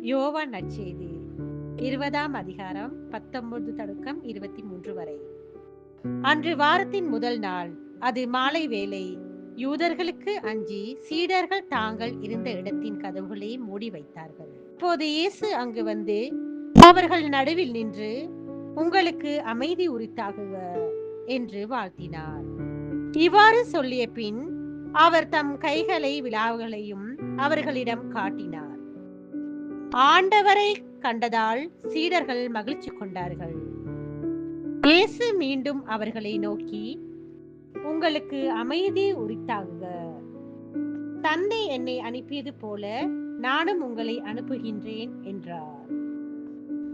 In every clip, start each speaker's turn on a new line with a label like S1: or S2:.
S1: யோவான் நற்செய்தி 20ஆம் அதிகாரம் 19-23 வரை. அன்று வாரத்தின் முதல் நாள், அது மாலை வேளை. யூதர்களுக்கு அஞ்சி சீடர்கள் தாங்கள் இருந்த இடத்தின் கதவுகளை மூடி வைத்தார்கள். அப்போது இயேசு அங்கு வந்து அவர்கள் நடுவில் நின்று, உங்களுக்கு அமைதி உரித்தாகுக என்று வாழ்த்தினார். இவ்வாறு சொல்லிய பின் அவர் தம் கைகளை விலாவுகளையும் அவர்களிடம் காட்டினார். ஆண்டவரை கண்டதால் சீடர்கள் மகிழ்ச்சி கொண்டார்கள். இயேசு மீண்டும் அவர்களை நோக்கி, உங்களுக்கு அமைதி உரித்தாகுக. தந்தை என்னை அனுப்பியது போல நானும் உங்களை அனுப்புகின்றேன் என்றார்.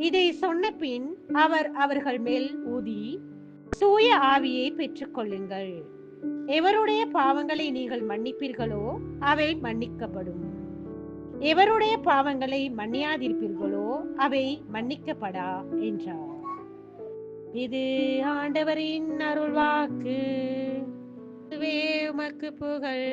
S1: இதை சொன்ன பின் அவர் அவர்கள் மேல் ஊதி, தூய ஆவியை பெற்றுக் கொள்ளுங்கள். எவருடைய பாவங்களை நீங்கள் மன்னிப்பீர்களோ அவை மன்னிக்கப்படும். எவருடைய பாவங்களை மன்னியாதிருப்பீர்களோ அவை மன்னிக்கப்படா என்றார். இது ஆண்டவரின் அருள்வாக்கு. உமக்கு புகழ்.